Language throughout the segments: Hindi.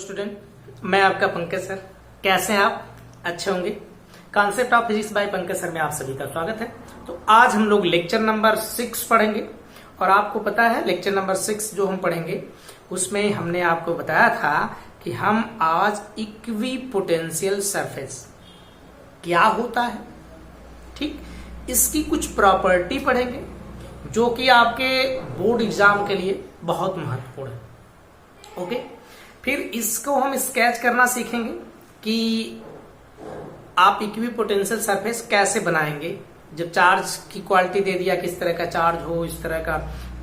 स्टूडेंट, मैं आपका पंकज सर। कैसे हैं आप? अच्छे होंगे। Concept of physics bye Pankaj sir में आप सभी का स्वागत है। तो आज हम लोग लेक्चर नंबर 6 पढ़ेंगे और आपको पता है लेक्चर नंबर 6 जो हम पढ़ेंगे उसमें हमने आपको बताया था कि हम आज इक्विपोटेंशियल सरफेस क्या होता है, ठीक, इसकी कुछ प्रॉपर्टी पढ़ेंगे जो कि आपके बोर्ड एग्जाम के लिए बहुत महत्वपूर्ण है। ओके, फिर इसको हम स्केच करना सीखेंगे कि आप इक्विपोटेंशियल सरफेस कैसे बनाएंगे। जब चार्ज की क्वालिटी दे दिया, किस तरह का चार्ज हो, इस तरह का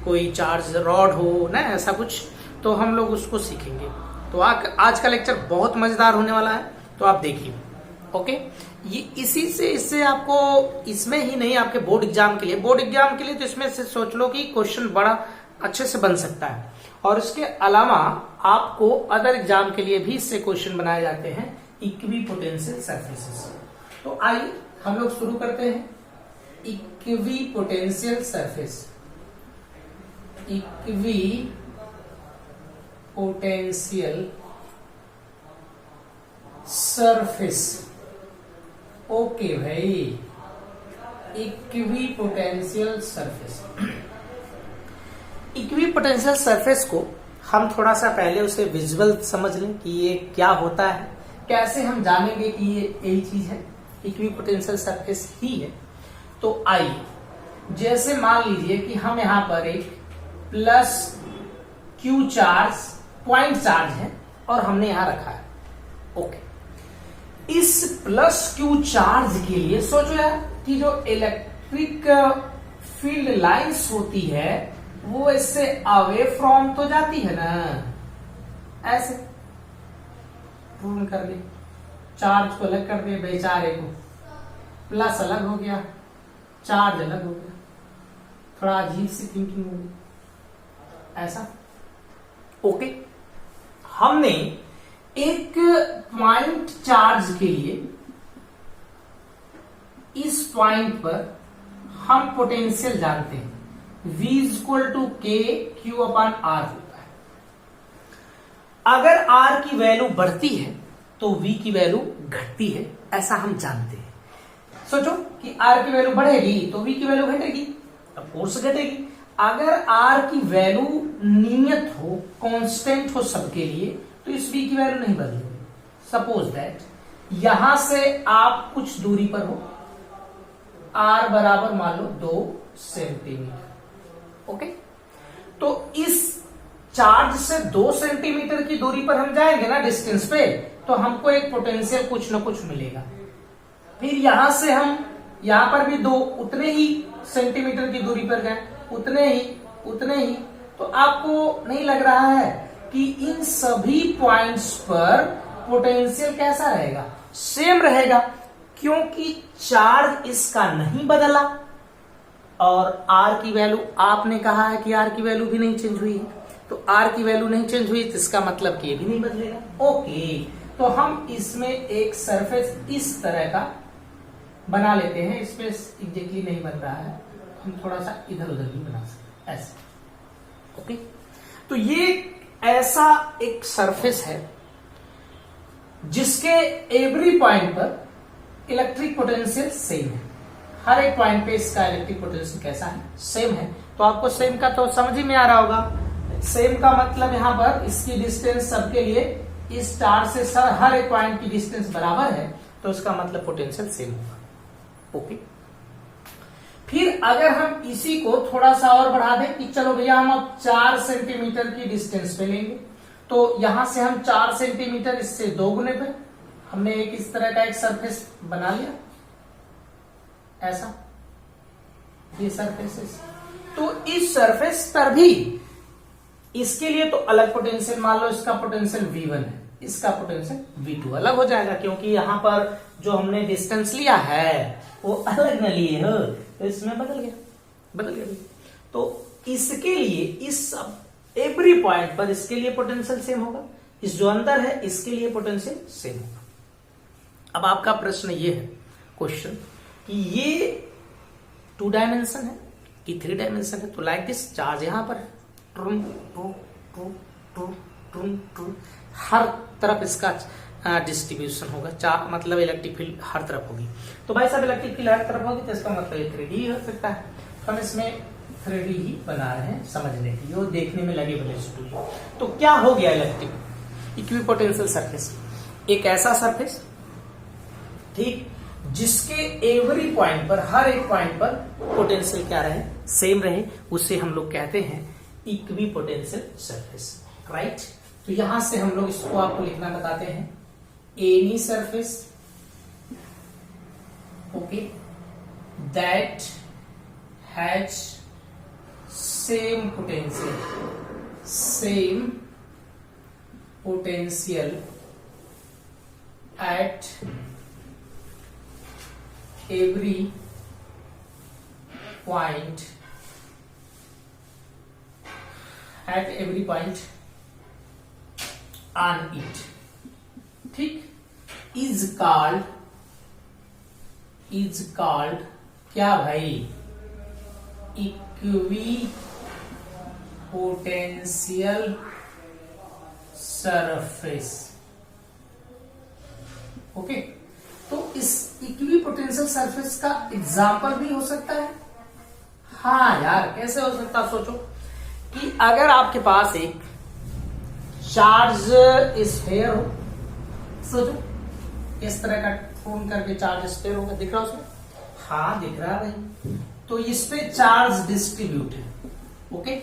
कोई चार्ज रॉड हो ना, ऐसा कुछ, तो हम लोग उसको सीखेंगे। तो आज का लेक्चर बहुत मजेदार होने वाला है, तो आप देखिए। ओके, ये इसी से इससे आपको इसमें ही नहीं, आपके बोर्ड एग्जाम के लिए तो इसमें से सोच लो कि क्वेश्चन बड़ा अच्छे से बन सकता है। और इसके अलावा आपको अदर एग्जाम के लिए भी इससे क्वेश्चन बनाए जाते हैं इक्विपोटेंशियल सरफेसेस। तो आइए हम लोग शुरू करते हैं। Equipotential surface, equipotential surface. Okay भाई, इक्विपोटेंशियल सरफेस। इक्विपोटेंशियल सरफेस को हम थोड़ा सा पहले उसे विजुअल समझ लें कि ये क्या होता है, कैसे हम जानेंगे कि ये यही चीज है, इक्विपोटेंशियल सरफेस ही है। तो आइए, जैसे मान लीजिए कि हम यहां पर एक plus Q charge, point charge है और हमने यहां रखा है। ओके, इस प्लस क्यू चार्ज के लिए सोचो यार कि जो इलेक्ट्रिक फील्ड लाइंस होती है वो इससे अवे फ्रॉम तो जाती है ना, ऐसे पूर्ण कर दे, चार्ज को अलग कर दे, बेचारे को प्लस अलग हो गया, चार्ज अलग हो गया, थोड़ा अजीब सी थिंकिंग होगी ऐसा। ओके, हमने एक पॉइंट चार्ज के लिए इस पॉइंट पर हम पोटेंशियल जानते हैं, V इक्वल टू के क्यू अपॉन आर होता है। अगर R की वैल्यू बढ़ती है तो V की वैल्यू घटती है, ऐसा हम जानते हैं। सोचो कि R की वैल्यू बढ़ेगी तो V की वैल्यू घटेगी, ऑफ कोर्स घटेगी। अगर R की वैल्यू नियत हो, कांस्टेंट हो सबके लिए, तो इस V की वैल्यू नहीं बदलेगी। सपोज दैट यहां से आप कुछ दूरी पर हो, R बराबर मान लो 2 सेंटीमीटर। ओके, तो इस चार्ज से 2 सेंटीमीटर की दूरी पर हम जाएंगे ना, डिस्टेंस पे, तो हमको एक पोटेंशियल कुछ ना कुछ मिलेगा। फिर यहां से हम यहां पर भी 2 उतने ही सेंटीमीटर की दूरी पर गए, उतने ही, तो आपको नहीं लग रहा है कि इन सभी पॉइंट्स पर पोटेंशियल कैसा रहेगा? सेम रहेगा, क्योंकि चार्ज इसका नहीं बदला और R की वैल्यू, आपने कहा है कि R की वैल्यू भी नहीं चेंज हुई है, तो R की वैल्यू नहीं चेंज हुई तो इसका मतलब कि ये भी नहीं बदलेगा। ओके, तो हम इसमें एक सरफेस इस तरह का बना लेते हैं। इसमें एग्जैक्टली नहीं बन रहा है, हम थोड़ा सा इधर उधर भी बना सकते हैं ऐसे। ओके, तो ये ऐसा एक सरफेस है जिसके एवरी पॉइंट पर इलेक्ट्रिक पोटेंशियल सेम है। हर एक पॉइंट पे इसका इलेक्ट्रिक पोटेंशियल कैसा है? सेम है। तो आपको सेम का तो समझ ही में आ रहा होगा। सेम का मतलब यहां पर इसकी डिस्टेंस सबके लिए इस स्टार से हर एक पॉइंट की डिस्टेंस बराबर है, तो इसका मतलब पोटेंशियल सेम होगा। ओके, फिर अगर हम इसी को थोड़ा सा और बढ़ा दें कि चलो भैया हम अब 4 सेंटीमीटर की डिस्टेंस पे लेंगे, तो यहां से हम 4 सेंटीमीटर, इससे 2 गुने पे हमने एक इस तरह का एक सरफेस बना लिया ऐसा, ये सरफेसेस। तो इस सरफेस पर भी इसके लिए तो अलग पोटेंशियल, मान लो इसका पोटेंशियल V1 है, इसका पोटेंशियल V2 अलग हो जाएगा, क्योंकि यहां पर जो हमने डिस्टेंस लिया है वो अलग न लिए हो, तो इसमें बदल गया। तो इसके लिए इस एवरी पॉइंट पर इसके लिए पोटेंशियल सेम होगा, इस जो अंदर है इसके लिए पोटेंशियल सेम होगा। अब आपका प्रश्न ये है, क्वेश्चन, कि ये 2 डायमेंशन है कि 3 डायमेंशन है? तो लाइक दिस, चार्ज यहां पर है, ट्रुम true true true true true, हर तरफ इसका डिस्ट्रीब्यूशन होगा, मतलब इलेक्ट्रिक फील्ड हर तरफ होगी। तो भाई साहब इलेक्ट्रिक फील्ड हर तरफ होगी तो इसका मतलब ये 3D हो सकता है। हम इसमें 3D ही बना रहे हैं समझने के लिए, वो देखने में लगे भले स्टूडियो। तो क्या हो गया इलेक्ट्रिक इक्विपोटेंशियल सरफेस? एक ऐसा सरफेस, ठीक, जिसके एवरी पॉइंट पर, हर एक पॉइंट पर पोटेंशियल क्या रहे, सेम रहे, उसे हम लोग कहते हैं इक्विपोटेंशियल सरफेस, राइट। तो यहां से हम लोग इसको आपको लिखना बताते हैं, any surface, okay, that has same potential at every point on it, ठीक, is called क्या भाई? Equipotential surface, okay. तो इस इक्विपोटेंशियल सरफेस का एग्जाम्पल भी हो सकता है। हाँ यार, कैसे हो सकता है? सोचो कि अगर आपके पास एक चार्ज स्फीयर हो, सोचो इस तरह का फोन करके चार्ज स्फीयर होगा, दिख रहा उसमें? हाँ दिख रहा है भाई। तो इस पे चार्ज डिस्ट्रीब्यूट है, ओके।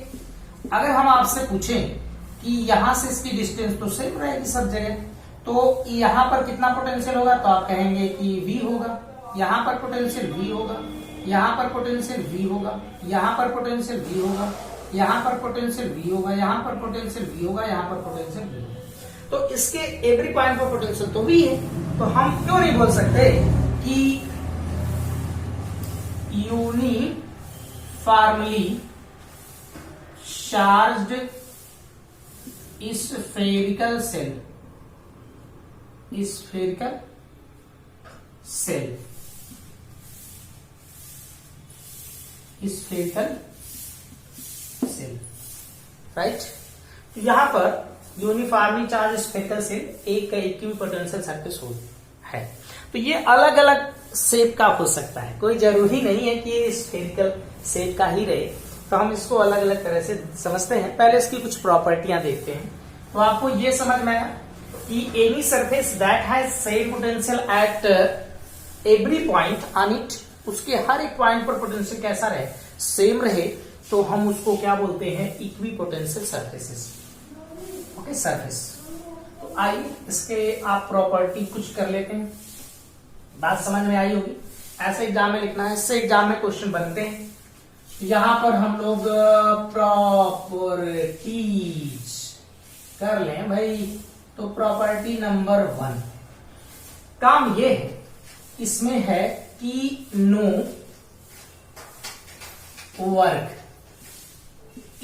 अगर हम आपसे पूछें कि यहां से इसकी डिस्टेंस तो सेम रहेगी सब जगह, तो यहां पर कितना पोटेंशियल होगा? तो आप कहेंगे कि V होगा, यहां पर पोटेंशियल V होगा, यहां पर पोटेंशियल V होगा, यहां पर पोटेंशियल V होगा, यहां पर पोटेंशियल V होगा, यहां पर पोटेंशियल V होगा, यहां पर पोटेंशियल V होगा। तो इसके एवरी पॉइंट पर पोटेंशियल तो V है, तो हम क्यों नहीं बोल सकते कि uniformly charged spherical shell, right. तो यहां पर यूनिफॉर्मली चार्ज स्फेरिकल सेल एक इक्विपोटेंशियल सरफेस है। तो ये अलग अलग शेप का हो सकता है, कोई जरूरी नहीं है कि ये स्फेरिकल शेप का ही रहे। तो हम इसको अलग अलग तरह से समझते हैं। पहले इसकी कुछ प्रॉपर्टियां देखते हैं। तो आपको ये समझ में आया कि any surface that has same potential at every point on it, उसके हर एक पॉइंट पर पोटेंशियल कैसा रहे, सेम रहे, तो हम उसको क्या बोलते हैं? Equipotential surfaces, okay, surface. तो आइए इसके आप प्रॉपर्टी कुछ कर लेते हैं, बात समझ में आई होगी। ऐसे एग्जाम में लिखना है, इससे एग्जाम में क्वेश्चन बनते हैं। यहां पर हम लोग प्रॉपर्टीज कर लें भाई। तो प्रॉपर्टी नंबर 1, काम ये है, इसमें है कि no work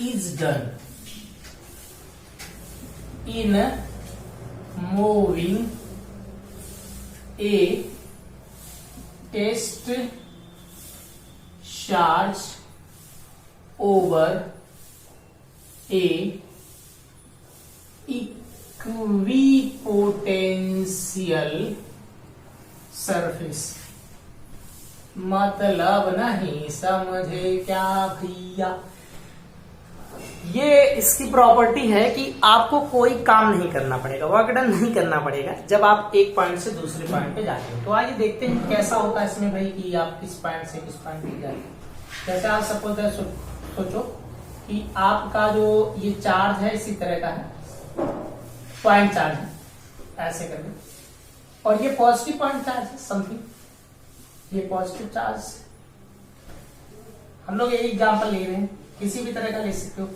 is done in moving a test charge over a equipotential surface. मतलब नहीं समझे क्या भैया? ये इसकी प्रॉपर्टी है कि आपको कोई काम नहीं करना पड़ेगा, वर्क डन नहीं करना पड़ेगा जब आप एक पॉइंट से दूसरे पॉइंट पे जाते हैं। तो आइए देखते हैं कैसा होता है इसमें भाई कि आप किस पॉइंट से किस पॉइंट पे जाते हैं। जैसे आप सपोज सोचो कि आपका जो ये चार्ज है इसी तरह का है, पॉइंट चार्ज है, ऐसे करके, और ये पॉजिटिव पॉइंट चार्ज है समथिंग, ये पॉजिटिव चार्ज। हम लोग एक एग्जाम्पल ले रहे हैं, किसी भी तरह का ले सकते हो,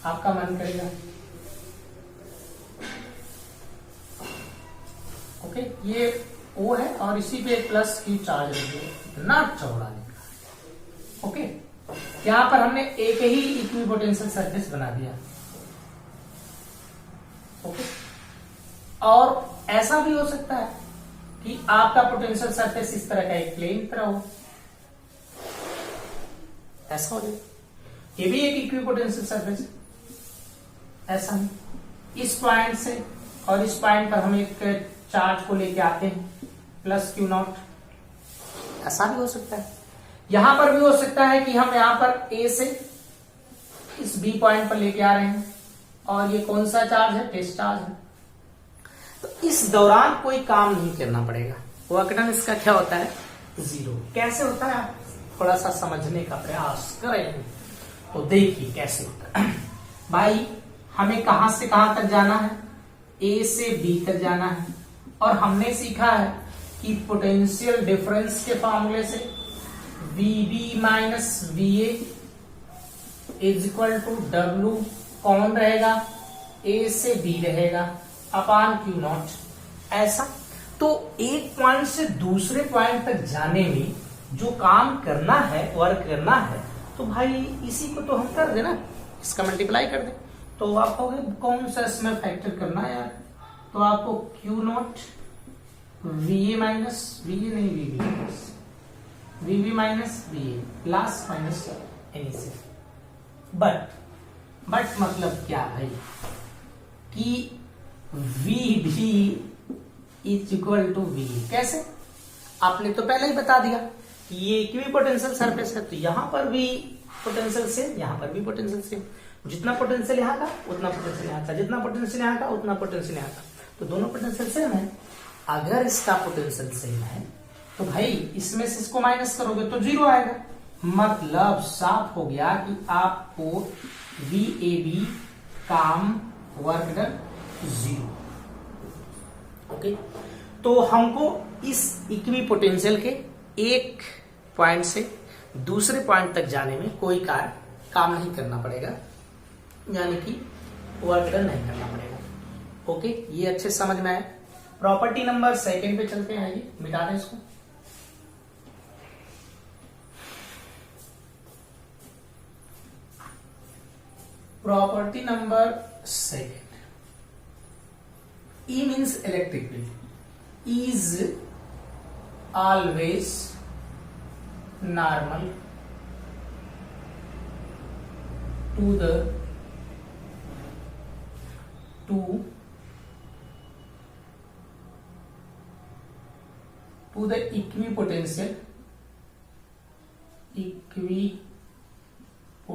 आपका मन करेगा, ओके। ये O है और इसी पे एक प्लस क्यू चार्ज है, इतना चौड़ा लिखा है, ओके। यहां पर हमने एक ही इक्विपोटेंशियल सरफेस बना दिया, ओके। और ऐसा भी हो सकता है कि आपका पोटेंशियल सरफेस इस तरह का एक प्लेन तरह हो, ऐसा हो जाए, ये भी एक इक्विपोटेंशियल सरफेस, ऐसा नहीं, इस पॉइंट से और इस पॉइंट पर हम एक चार्ज को लेके आते हैं प्लस क्यू नॉट, ऐसा भी हो सकता है। यहां पर भी हो सकता है कि हम यहां पर ए से इस बी पॉइंट पर लेके आ रहे हैं और ये कौन सा चार्ज है, टेस्ट चार्ज है। तो इस दौरान कोई काम नहीं करना पड़ेगा, वर्क डन इसका क्या होता है, 0। कैसे होता है आप थोड़ा सा समझने का प्रयास करें तो देखिए कैसे होता है। भाई हमें कहां से कहां तक जाना है, ए से बी तक जाना है और हमने सीखा है कि पोटेंशियल डिफरेंस के फॉर्मूले से VB minus VA is equal to W कौन रहेगा, A से B रहेगा अपान क्यू नॉट। ऐसा तो एक पॉइंट से दूसरे पॉइंट तक जाने में जो काम करना है, वर्क करना है, तो भाई इसी को तो हम कर देना, इसका मल्टीप्लाई कर दे। तो आप कहोगे कौन सा इसमें फैक्टर करना है यार, तो आपको Q naught VA minus VA नहीं VB minus VB minus VA plus minus any से। बट मतलब क्या भाई कि VB is equal to VA। कैसे, आपने तो पहले ही बता दिया कि ये इक्विपोटेंशियल सरफेस है, तो यहां पर भी पोटेंशियल सेम, यहां पर भी पोटेंशियल सेम। जितना पोटेंशियल यहां का उतना पोटेंशियल यहां का, जितना पोटेंशियल यहां का उतना पोटेंशियल यहां का, तो दोनों पोटेंशियल सेम है। अगर इसका पोटेंशियल सेम है तो भाई इसमें से इसको माइनस करोगे तो 0 आएगा। मतलब साफ हो गया कि आपको VAB काम वर्क डन 0। ओके, तो हमको इस इक्वी पोटेंशियल के एक पॉइंट से दूसरे पॉइंट तक जाने में कोई काम नहीं करना पड़ेगा, यानी कि वर्क डन नहीं करना पड़ेगा। ओके, ये अच्छे समझ में आए। प्रॉपर्टी नंबर 2 पे चलते हैं, आइए मिटा दें इसको। Property number 2, E means electric field is always normal to the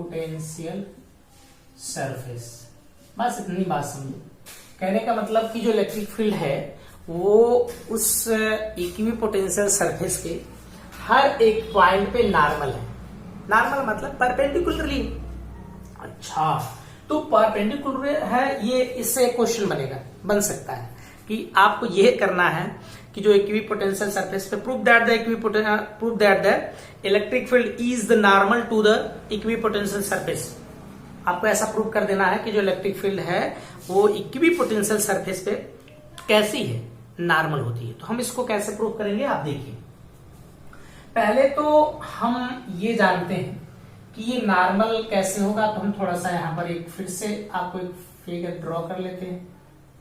equipotential surface. बस इतनी बात समझो। कहने का मतलब कि जो इलेक्ट्रिक फील्ड है वो उस इक्विपोटेंशियल सरफेस के हर एक पॉइंट पे नॉर्मल है। नॉर्मल मतलब परपेंडिकुलरली। अच्छा, तो परपेंडिकुलर है, ये इससे क्वेश्चन बन सकता है कि आपको यह करना है कि जो इक्विपोटेंशियल सरफेस पे prove that the electric field is the normal to the equipotential surface. आपको ऐसा प्रूव कर देना है कि जो इलेक्ट्रिक फील्ड है वो इक्विपोटेंशियल सरफेस पे कैसी है, नॉर्मल होती है। तो हम इसको कैसे प्रूव करेंगे आप देखिए। पहले तो हम ये जानते हैं कि ये नॉर्मल कैसे होगा, तो हम थोड़ा सा यहाँ पर एक फिर से आपको एक फिगर ड्रॉ कर लेते हैं।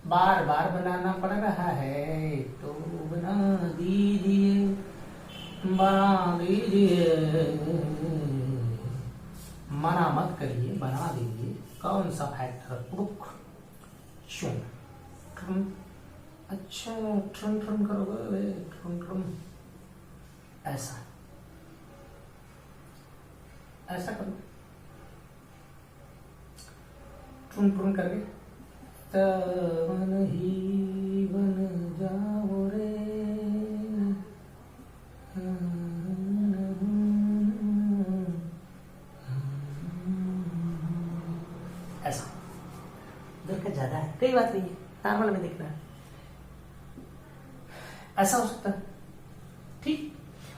बार बार बनाना पड़ रहा है तो बना दीजिए, बना दीजिए, मना मत करिए, बना दीजिए। कौन सा फैक्टर, रुक, ट्रम, अच्छा ट्रम ट्रम करोगे, ट्रम ट्रम, ऐसा करो, ट्रुम ट्रुम करके तब ही बन जाओ रे। ऐसा इधर का ज्यादा है, कोई बात नहीं है, नॉर्मल में दिख रहा है, ऐसा हो सकता है। ठीक,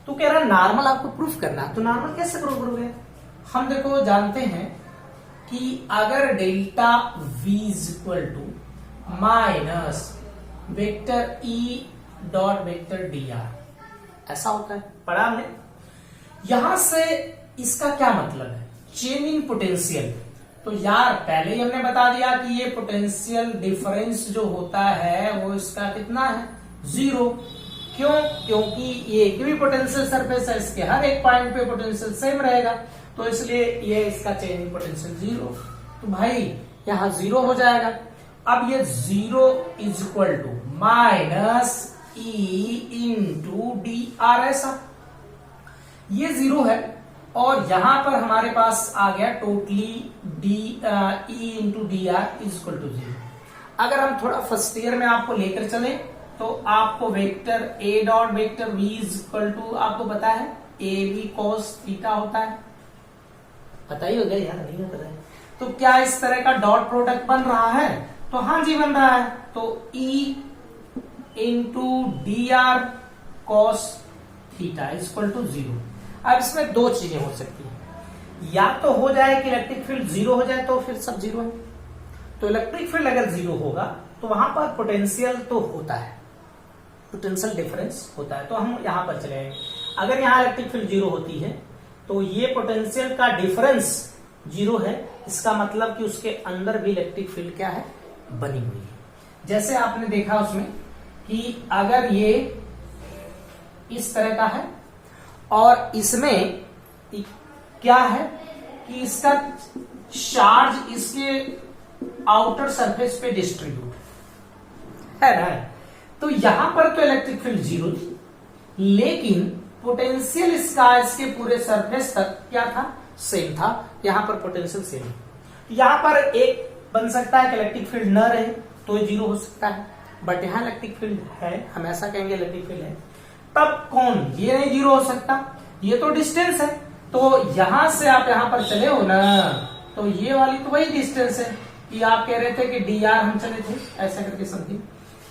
तो कह रहा नॉर्मल आपको प्रूफ करना, तो नॉर्मल कैसे प्रूफ करोगे? हम देखो जानते हैं कि अगर delta V is equal to minus vector E dot vector dr, ऐसा होता है, पढ़ा हमने। यहां से इसका क्या मतलब है, चेंज इन पोटेंशियल। तो यार पहले ही हमने बता दिया कि ये पोटेंशियल डिफरेंस जो होता है वो इसका कितना है, 0। क्यों? क्योंकि ये इक्विपोटेंशियल सरफेस है, इसके हर एक पॉइंट पे पोटेंशियल सेम रहेगा, तो इसलिए ये इसका चेंज इन पोटेंशियल 0। तो भाई यहां 0 हो जाएगा। अब ये 0 is equal to minus E into D R, ऐसा ये 0 है और यहां पर हमारे पास आ गया totally D E into D R is equal to 0। अगर हम थोड़ा फर्स्ट ईयर में आपको लेकर चले तो आपको vector A dot vector V is equal to, आपको पता है ए बी कॉस थीटा होता है, पता ही हो गया यार, नहीं पता है तो क्या इस तरह का डॉट प्रोडक्ट बन रहा है? तो हाँ जी बन रहा है। तो E into D R cos theta is equal to 0। अब इसमें दो चीजें हो सकती हैं, या तो हो जाए कि इलेक्ट्रिक फील्ड 0 हो जाए तो फिर सब 0 है। तो इलेक्ट्रिक फील्ड अगर 0 होगा तो वहां पर पोटेंशियल तो होता है, पोटेंशियल डिफरेंस होता है, तो हम यहां पर चले आएंगे। अगर यहां इलेक्ट्रिक फील्ड 0 होती है तो ये पोटेंशियल का डिफरेंस 0 है, इसका मतलब कि उसके अंदर भी इलेक्ट्रिक फील्ड क्या है, बनी हुई है। जैसे आपने देखा उसमें कि अगर ये इस तरह का है और इसमें क्या है कि इसका चार्ज इसके आउटर सरफेस पे डिस्ट्रीब्यूट है ना, तो यहां पर तो इलेक्ट्रिक फील्ड 0 थी, लेकिन पोटेंशियल इसका इसके पूरे सरफेस तक क्या था, सेम था। यहां पर पोटेंशियल सेम है, यहां पर एक बन सकता है कि इलेक्ट्रिक फील्ड न रहे तो 0 हो सकता है, बट यहां इलेक्ट्रिक फील्ड है, हम ऐसा कहेंगे इलेक्ट्रिक फील्ड है, तब कौन ये नहीं 0 हो सकता, ये तो डिस्टेंस है। तो यहां से आप यहां पर चले हो ना, तो ये वाली तो वही डिस्टेंस है कि आप कह रहे थे कि डी आर हम चले थे ऐसा करके समथिंग,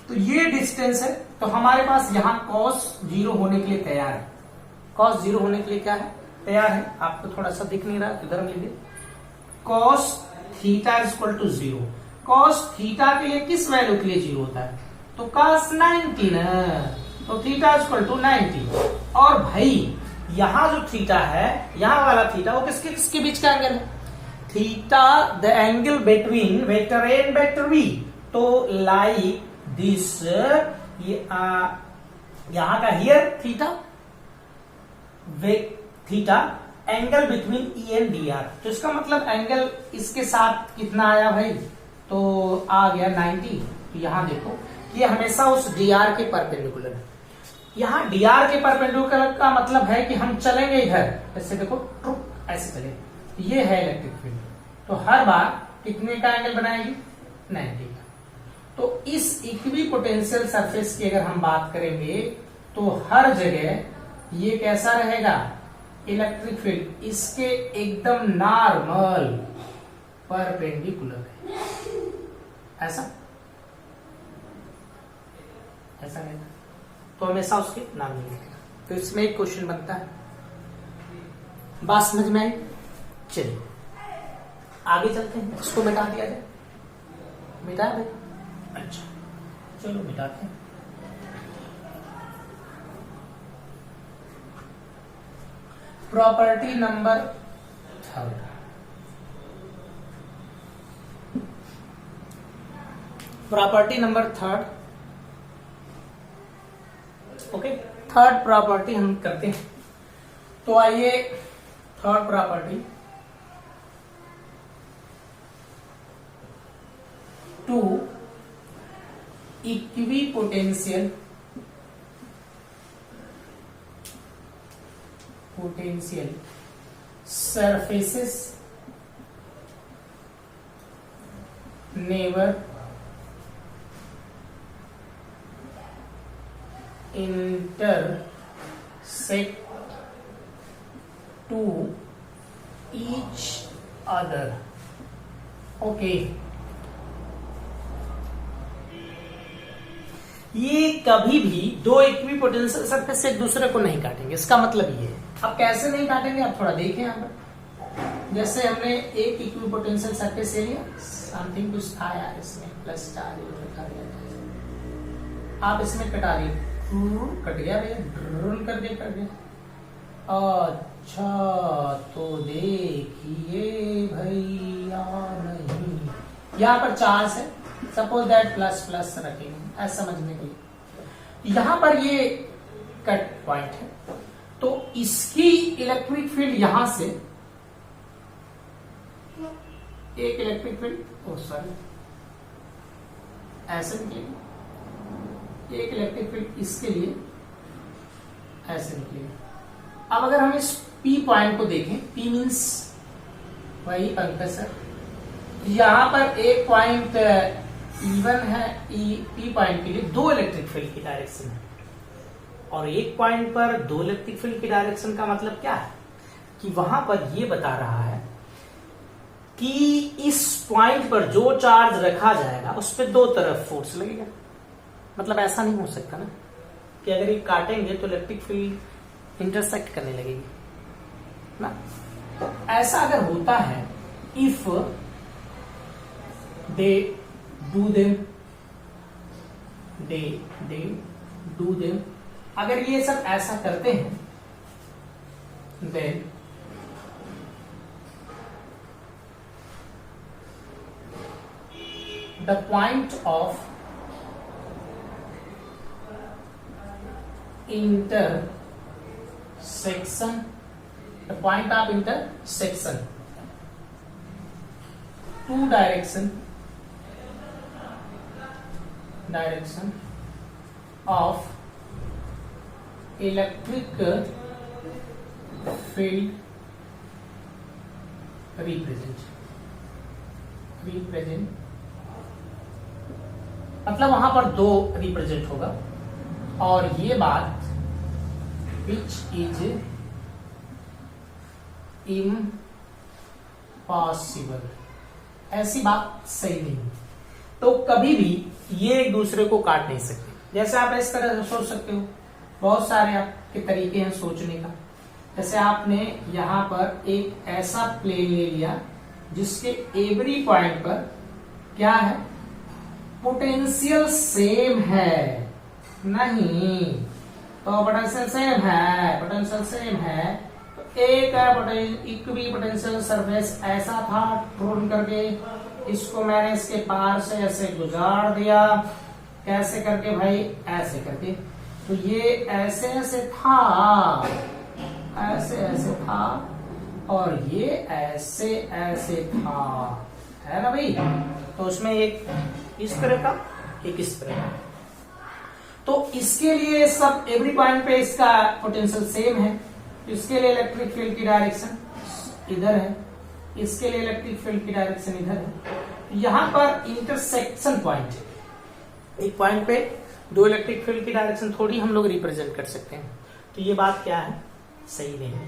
तो ये डिस्टेंस है। तो हमारे पास यहां cos 0 होने के लिए तैयार है, cos 0 होने के लिए क्या है, तैयार है। आपको थोड़ा सा दिख नहीं रहा, इधर मिलिए, cos theta is equal to 0। cos theta के लिए किस वैल्यू के लिए 0 होता है, तो cos 90 ना, तो थीटा इज इक्वल टू 90। और भाई यहां जो थीटा है, यहां वाला थीटा, वो किसके किसके बीच का एंगल है, theta the angle between vector A and vector B. तो लाइक दिस, यहां का here theta, theta angle between E and D R, तो इसका मतलब एंगल इसके साथ कितना आया भाई, तो आ गया 90। तो यहां देखो कि हमेशा उस डी आर के परपेंडिकुलर है। यहां डी आर के परपेंडिकुलर का मतलब है कि हम चलेंगे इधर, ऐसे देखो ट्रुक ऐसे चले, ये है इलेक्ट्रिक फील्ड, तो हर बार कितने का एंगल बनाएगी, 90 का। तो इस इक्वी पोटेंशियल सरफेस की अगर हम बात करेंगे तो हर जगह ये कैसा रहेगा, इलेक्ट्रिक फील्ड इसके एकदम नॉर्मल परपेंडिकुलर है, ऐसा ऐसा रहेगा, तो हमेशा उसके नाम नहीं लिखेगा। तो इसमें एक क्वेश्चन बनता है, बात समझ में आई? चलिए आगे चलते हैं, इसको मिटा दिया जाए, मिटा दे, अच्छा चलो मिटाते हैं। Property number 3, property number 3, okay, third property हम करते हैं। तो आइए third property, two equipotential surfaces never intersect to each other. Okay. ये कभी भी दो इक्वी पोटेंशियल सरफेस से एक दूसरे को नहीं काटेंगे, इसका मतलब ये है। अब कैसे नहीं काटेंगे आप थोड़ा देखें यहाँ पर, जैसे हमने एक इक्वी पोटेंशियल सरफेस ले लिया, समथिंग कुछ था यार इसमें, प्लस चार्ज रखा गया, आप इसमें कटा दिए, कट गया भैया, ड्रोल कर दिया, कट गया। अच्छा तो देखिए भैया, नहीं यहाँ पर चार्ज है, सपोज दैट प्लस प्लस रखेंगे ऐसा समझने के लिए, यहां पर ये कट पॉइंट है, तो इसकी इलेक्ट्रिक फील्ड यहां से एक इलेक्ट्रिक फील्ड, सॉरी ऐसे निकलेगी, एक इलेक्ट्रिक फील्ड इसके लिए ऐसे निकलेगी। अब अगर हम इस P पॉइंट को देखें, P मीन्स वही पंकज सर, यहां पर एक पॉइंट E1 है, P पॉइंट के लिए दो इलेक्ट्रिक फील्ड की डायरेक्शन है, और एक पॉइंट पर दो इलेक्ट्रिक फील्ड की डायरेक्शन का मतलब क्या है कि वहां पर ये बता रहा है कि इस पॉइंट पर जो चार्ज रखा जाएगा उस पर दो तरफ फोर्स लगेगा। मतलब ऐसा नहीं हो सकता ना कि अगर ये काटेंगे तो इलेक्ट्रिक फील्ड इंटरसेक्ट करने लगेगी ना। तो ऐसा अगर होता है, इफ दे डू देम, अगर ये सब ऐसा करते हैं, then the point of intersection, two direction of electric field represent मतलब वहां पर दो रिप्रेजेंट होगा, और ये बात विच इज इम्पॉसिबल, ऐसी बात सही नहीं। तो कभी भी ये एक दूसरे को काट नहीं सकते। जैसे आप इस तरह से सोच सकते हो, बहुत सारे आपके तरीके हैं सोचने का। जैसे आपने यहां पर एक ऐसा प्लेन ले लिया जिसके एवरी पॉइंट पर क्या है, पोटेंशियल सेम है, नहीं तो पोटेंशियल सेम है, तो एक इक्वी पोटेंशियल सरफेस ऐसा था, ड्रोन करके इसको मैंने इसके पार से ऐसे गुजार दिया, कैसे करके भाई, ऐसे करके, तो ये ऐसे ऐसे था, और ये ऐसे ऐसे था, है ना भाई। तो उसमें एक इस तरह का, एक इस तरह का, तो इसके लिए सब एवरी पॉइंट पे इसका पोटेंशियल सेम है, तो इसके लिए इलेक्ट्रिक फील्ड की डायरेक्शन इधर है, इसके लिए इलेक्ट्रिक फील्ड की डायरेक्शन इधर है। यहां पर इंटरसेक्शन पॉइंट, एक पॉइंट पे दो इलेक्ट्रिक फील्ड की डायरेक्शन थोड़ी हम लोग रिप्रेजेंट कर सकते हैं, तो ये बात क्या है, सही नहीं है।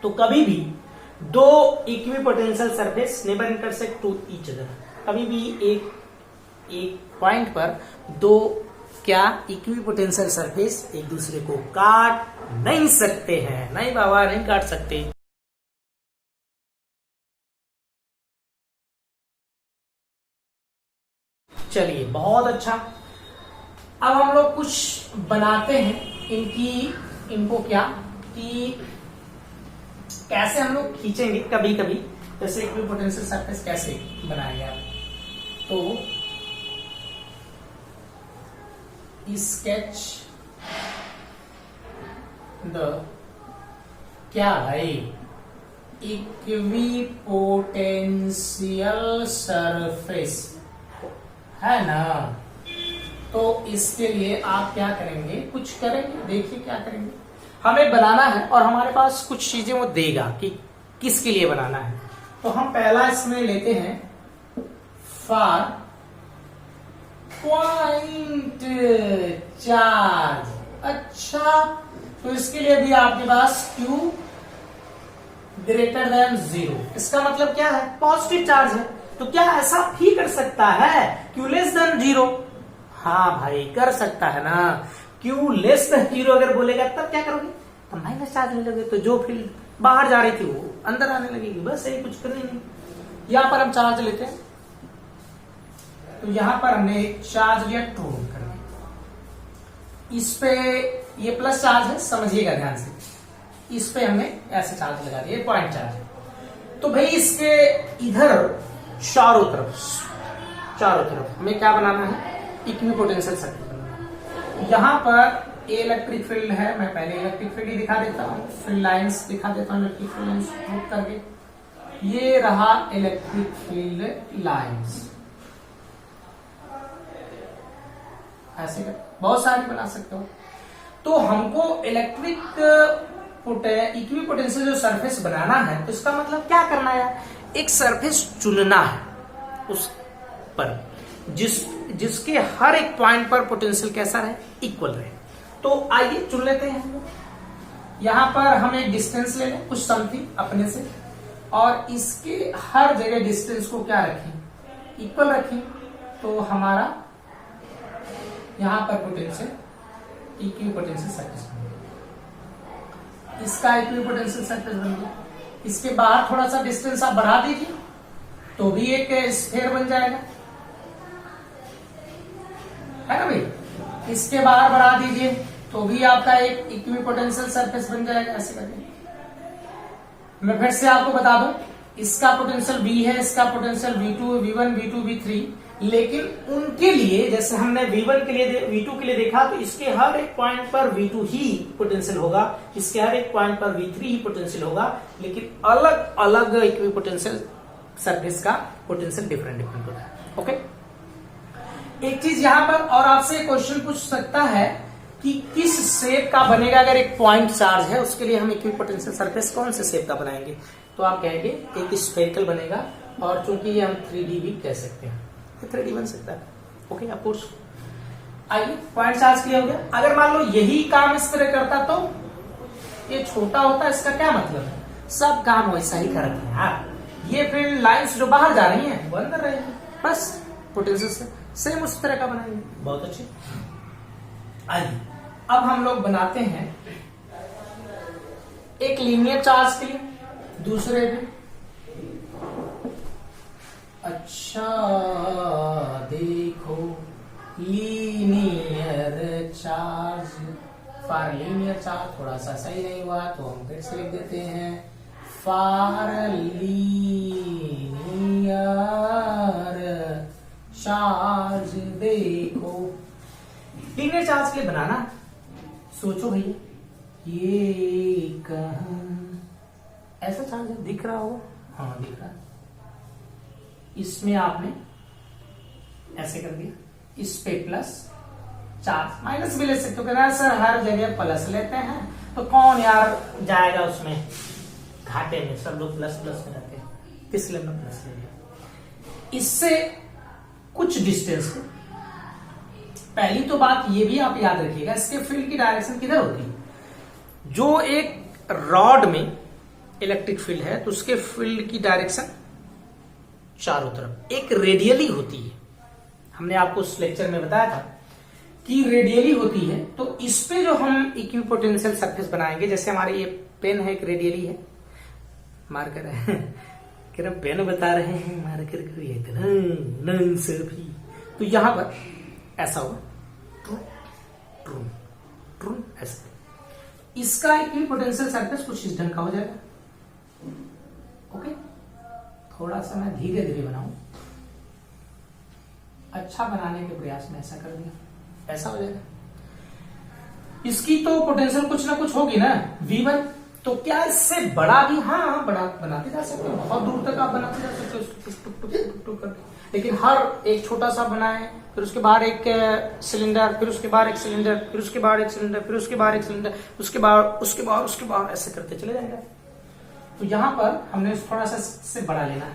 तो कभी भी दो equipotential surface never intersect to each other, कभी भी एक पॉइंट पर दो क्या इक्वी पोटेंशियल सरफेस एक दूसरे को काट नहीं सकते हैं, नहीं बाबा नहीं काट सकते। चलिए बहुत अच्छा, अब हम लोग कुछ बनाते हैं इनको क्या कि कैसे हम लोग खींचेंगे कभी कभी, जैसे इक्वी पोटेंशियल सरफेस कैसे बनाएंगे आप, तो स्केच द क्या भाई, इक्वी पोटेंशियल सरफेस है ना। तो इसके लिए आप क्या करेंगे, कुछ करेंगे, देखिए क्या करेंगे, हमें बनाना है और हमारे पास कुछ चीजें वो देगा कि किसके लिए बनाना है। तो हम पहला इसमें लेते हैं फॉर पॉइंट चार्ज। अच्छा, तो इसके लिए भी आपके पास Q ग्रेटर देन 0, इसका मतलब क्या है, पॉजिटिव चार्ज है। तो क्या ऐसा भी कर सकता है Q लेस देन 0? हाँ भाई कर सकता है ना। Q लेस देन 0 अगर बोलेगा तब क्या करोगे, तो माइनस चार्ज लेने लगे, तो जो फील्ड बाहर जा रही थी वो अंदर आने लगेगी, बस यही, कुछ करनी नहीं। यहां पर हम चार्ज लेते हैं, तो यहां पर हमने चार्ज लिया टू करके, इस पे ये प्लस चार्ज है, समझिएगा ध्यान से, इस पे हमने ऐसे चार्ज लगा दिया, पॉइंट चार्ज। तो भाई इसके इधर चारों तरफ हमें क्या बनाना है, इक्वी पोटेंशियल सर्किट बनाना है। यहां पर इलेक्ट्रिक फील्ड है, मैं पहले इलेक्ट्रिक फील्ड ही दिखा देता हूँ, फील्ड लाइंस दिखा देता हूँ, इलेक्ट्रिक फील्ड लाइंस ग्रुप करके, ये रहा इलेक्ट्रिक फील्ड लाइंस, ऐसे कर बहुत सारी बना सकते हो। तो हमको इलेक्ट्रिक इक्वी पोटेंशियल जो सरफेस बनाना है, तो इसका मतलब क्या करना है, एक सरफेस चुनना है उस पर जिसके हर एक पॉइंट पर पोटेंशियल कैसा रहे, इक्वल रहे। तो आइए चुन लेते हैं हम लोग। यहां पर हम एक डिस्टेंस ले लें कुछ समथिंग अपने से, और इसके हर जगह डिस्टेंस को क्या रखें, इक्वल रखें। तो हमारा यहां पर पोटेंशियल इक्वी पोटेंशियल सरफेस बन गया, इसका इक्वी पोटेंशियल सरफेस बन गया। इसके बाहर थोड़ा सा डिस्टेंस आप बढ़ा दीजिए तो भी एक स्फीयर बन जाएगा, है ना भाई। इसके बाहर बढ़ा दीजिए तो भी आपका एक इक्वी पोटेंशियल सरफेस बन जाएगा। ऐसे करके मैं फिर से आपको बता दूं, इसका पोटेंशियल V है, इसका potential V2, V1, V2, V3, लेकिन उनके लिए जैसे हमने V1 के लिए V2 के लिए देखा, तो इसके हर एक पॉइंट पर V2 ही पोटेंशियल होगा, इसके हर एक पॉइंट पर V3 ही पोटेंशियल होगा, लेकिन अलग अलग इक्वी पोटेंशियल सरफेस का पोटेंशियल डिफरेंट डिफरेंट होता है। ओके, एक चीज यहां पर और आपसे क्वेश्चन पूछ सकता है कि किस शेप का बनेगा, अगर एक पॉइंट चार्ज है उसके लिए हम इक्वी पोटेंशियल सरफेस कौन से शेप का बनाएंगे, तो आप कहेंगे एक स्फेरिकल बनेगा, और चूंकि ये हम 3D भी कह सकते हैं, 3D बन सकता है। Okay, of course. आइए, पॉइंट चार्ज क्लियर हो गया। अगर मान लो यही काम इस तरह करता तो ये छोटा होता, इसका क्या मतलब है, सब काम वैसा ही कर रखे हैं। ये फील्ड लाइंस जो बाहर जा रही हैं वो अंदर रहेंगी, बस पोटेंशियल से सेम उस तरह का बनाएंगे। बहुत अच्छे। आइए अब हम लोग बनाते हैं एक लीनियर चार्ज के लिए, दूसरे भी। अच्छा देखो, linear charge, for linear charge थोड़ा सा सही नहीं हुआ तो हम फिर से लिख देते हैं, फॉर लीनियर चार्ज। देखो लीनियर चार्ज के लिए बनाना, सोचो भैया, ये कहां ऐसा चार्ज है, दिख रहा होगा, हाँ दिख रहा है। इसमें आपने ऐसे कर दिया, इस पे प्लस चार्ज, माइनस भी ले सकते हो, कहना सर हर जगह प्लस लेते हैं तो कौन यार जाएगा उसमें घाटे में, सब लोग प्लस प्लस में रहते हैं, इसलिए मैं प्लस ले लिया। इससे कुछ डिस्टेंस पे, पहली तो बात ये भी आप याद रखिएगा, इसके फील्ड की डायरेक्शन किधर होती है, जो एक रॉड में इलेक्ट्रिक फील्ड है तो उसके फील्ड की डायरेक्शन चारों तरफ एक रेडियली होती है। हमने आपको उस लेक्चर में बताया था कि रेडियली होती है। तो इस पे जो हम इक्वी पोटेंशियल सरफेस बनाएंगे, जैसे हमारे ये पेन है, एक रेडियली है, मार्कर है कि पेन बता रहे हैं, मार्कर को ये भी, तो यहां पर ऐसा होगा, ट्रू ट्रू ट्रू, ऐसा। इसका इक्वी पोटेंशियल सरफेस कुछ इस ढंग का हो जाएगा। ओके, थोड़ा सा मैं धीरे धीरे बनाऊं, अच्छा बनाने के प्रयास में ऐसा कर दिया, ऐसा हो जाएगा। इसकी तो पोटेंशियल कुछ ना कुछ होगी ना, V1, तो क्या इससे बड़ा भी, हाँ बड़ा बनाते जा सकते हो, बहुत दूर तक आप बनाते जा सकते हो, लेकिन हर एक छोटा सा बनाए, फिर उसके बाहर एक सिलेंडर, फिर उसके बाहर एक सिलेंडर, फिर उसके बाहर एक सिलेंडर, फिर उसके बाहर एक सिलेंडर, उसके बाहर ऐसे करते चले जाएंगे। तो यहां पर हमने थोड़ा सा से बड़ा लेना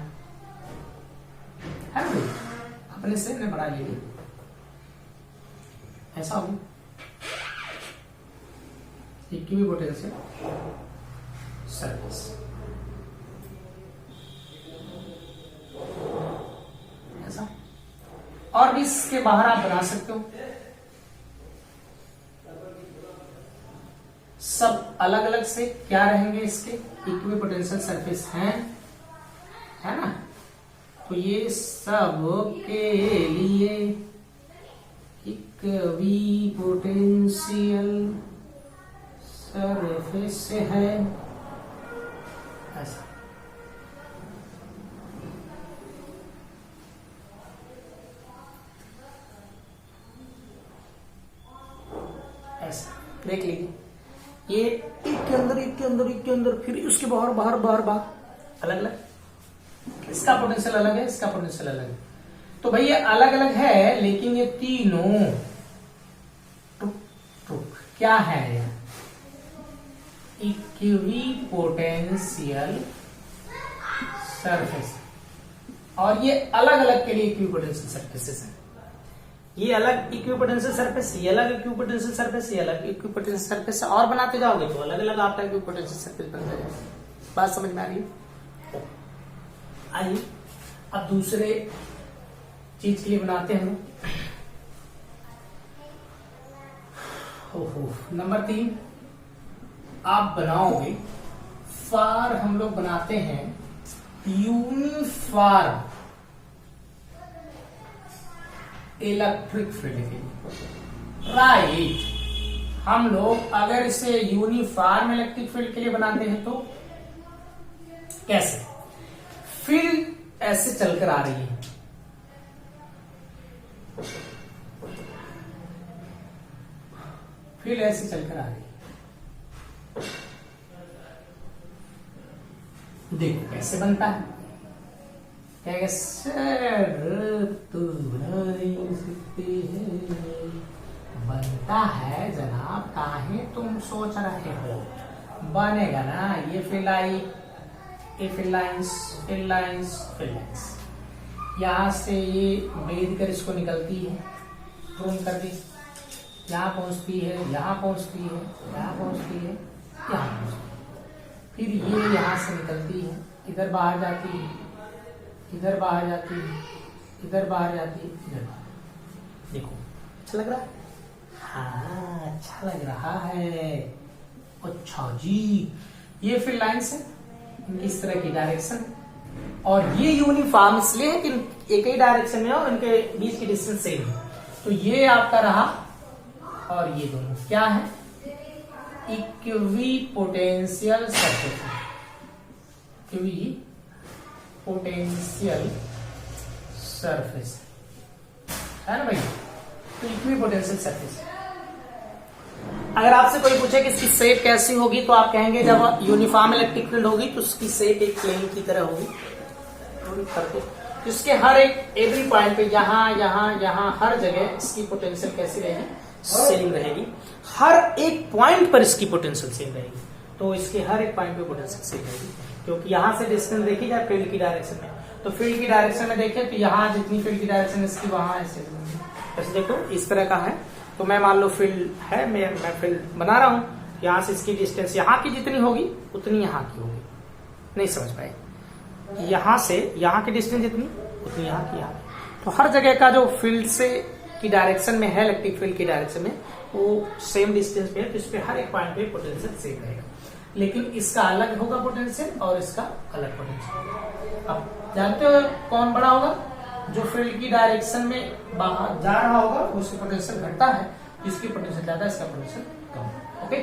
है ना, अपने से हमने बड़ा ले लिया, ऐसा हो इक्वी पोटेंशियल सरफेस, ऐसा। और भी इसके बाहर आप बना सकते हो, सब अलग अलग से क्या रहेंगे, इसके इक्वी पोटेंशियल सरफेस हैं, है ना। तो ये सब के लिए इक्वी पोटेंशियल सरफेस है, ऐसा। ऐसा देख लीजिए, ये एक के अंदर एक के अंदर एक के अंदर, फिर उसके बाहर बाहर बाहर बाहर, अलग अलग। इसका पोटेंशियल अलग है, इसका पोटेंशियल अलग है। तो भाई ये अलग अलग है, लेकिन ये तीनों क्या है ये? इक्विपोटेंशियल सरफेस, और ये अलग अलग के लिए इक्विपोटेंशियल सरफेसेस हैं। ये अलग इक्विपोटेंशियल सरफेस, ये अलग इक्विपोटेंशियल सरफेस, ये अलग इक्विपोटेंशियल सरफेस, और बनाते जाओगे तो अलग अलग आपका इक्विपोटेंशियल सरफेस बनता जाएगा। बात समझ में आ रही है? आइए अब दूसरे चीज के लिए बनाते हैं। नंबर 3 आप बनाओगे फार, हम लोग बनाते हैं यूनिफॉर्म इलेक्ट्रिक फील्ड के लिए। राइट, हम लोग अगर इसे यूनिफॉर्म इलेक्ट्रिक फील्ड के लिए बनाते हैं तो कैसे? फील्ड ऐसे चलकर आ रही है, फील्ड ऐसे चलकर आ रही है। देखो कैसे बनता है। क्या सर तो नहीं सकते हैं? बनता है जनाब, काहे तुम सोच रहे हो? बनेगा ना। ये फील्ड आई, ये field lines, field lines, field lines, यहां से ये बेद कर इसको निकलती है, प्रूव कर दी, यहाँ पहुंचती है, यहाँ पहुंचती है, यहाँ पहुंचती है, यहाँ पहुंचती है, फिर ये यहाँ से निकलती है, इधर बाहर जाती है, इधर बाहर जाती है, इधर बाहर जाती है, इधर बाहर। देखो अच्छा लग रहा है? हाँ अच्छा लग रहा है। अच्छा जी, ये फील्ड लाइंस है, इस तरह की डायरेक्शन, और ये यूनिफॉर्म इसलिए है कि एक ही डायरेक्शन में और इनके बीच की डिस्टेंस सेम है। तो ये आपका रहा, और ये दोनों क्या है? इक्विपोटेंशियल सरफेस, इक्विपोटेंशियल सरफेस है ना भाई? तो इक्विपोटेंशियल सरफेस, अगर आपसे कोई पूछे कि इसकी शेप कैसी होगी तो आप कहेंगे जब यूनिफॉर्म इलेक्ट्रिक फील्ड होगी तो उसकी शेप एक प्लेन की तरह होगी, जिसके हर एक एवरी पॉइंट पे यहाँ यहाँ यहाँ हर जगह इसकी पोटेंशियल कैसी रहेगी? सेम रहेगी। हर एक पॉइंट पर इसकी पोटेंशियल सेम रहेगी, तो इसके हर एक पॉइंट पे पोटेंशियल सेम रहेगी, क्योंकि यहां से डिस्टेंस देखी जाए फील्ड की डायरेक्शन में, तो फील्ड की डायरेक्शन में देखें तो यहाँ जितनी फील्ड की डायरेक्शन इसकी वहां ऐसे देखो इस तरह का है। तो मैं मान लो फील्ड है, मैं फील्ड बना रहा हूं, यहाँ से इसकी डिस्टेंस यहाँ की जितनी होगी उतनी यहाँ की होगी। नहीं समझ पाए? यहाँ से यहाँ की डिस्टेंस जितनी उतनी यहाँ की यहाँ। तो हर जगह का जो फील्ड से की डायरेक्शन में है, इलेक्ट्रिक फील्ड की डायरेक्शन में, वो सेम डिस्टेंस पे है, तो इस पे हर एक पॉइंट पे पोटेंशियल सेम रहेगा, लेकिन इसका अलग होगा पोटेंशियल और इसका अलग पोटेंशियल। अब जानते हो कौन बड़ा होगा? जो फील्ड की डायरेक्शन में बाहर जा रहा होगा उसकी पोटेंशियल घटता है, जिसकी पोटेंशियल ज्यादा है इसका पोटेंशियल कम। ओके,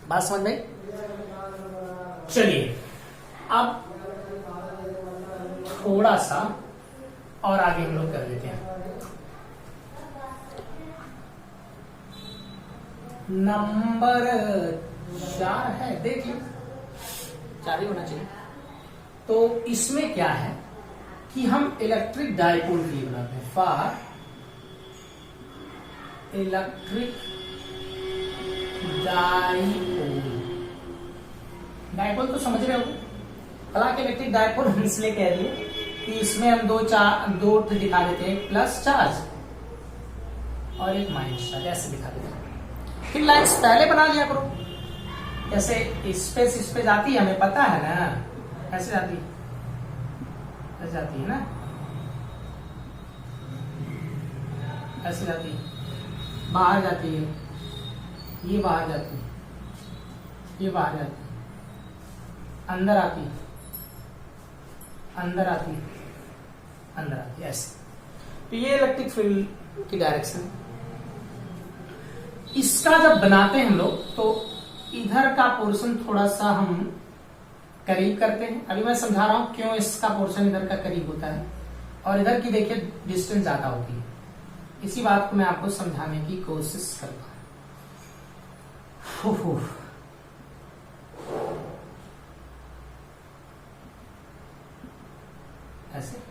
बात समझ में? चलिए अब थोड़ा सा और आगे हम लोग कर लेते हैं। नंबर 4 है, देख लो 4 ही होना चाहिए। तो इसमें क्या है कि हम इलेक्ट्रिक डायपोल के लिए बनाते हैं, फॉर इलेक्ट्रिक डायपोल। डायपोल तो समझ रहे हो, हालांकि इलेक्ट्रिक डायपोल हम इसलिए कह दिए कि इसमें हम दो दिखा देते हैं, एक प्लस चार्ज और एक माइनस चार्ज, ऐसे दिखा देते हैं। फिर लाइन्स पहले बना लिया करो, जैसे इस पे जाती है, हमें पता है ना, ऐसे जाती है, ऐसे जाती है ना, ऐसे जाती है, बाहर जाती है, ये बाहर जाती है, ये बाहर जाती है, अंदर आती है, अंदर आती है, अंदर आती है, ऐसे। तो ये इलेक्ट्रिक फील्ड की डायरेक्शन। इसका जब बनाते हैं हम लोग तो इधर का पोर्शन थोड़ा सा हम करीब करते हैं। अभी मैं समझा रहा हूं क्यों इसका पोर्शन इधर का करीब होता है, और इधर की देखिए डिस्टेंस ज्यादा होती है। इसी बात को मैं आपको समझाने की कोशिश करता हूं। ऐसे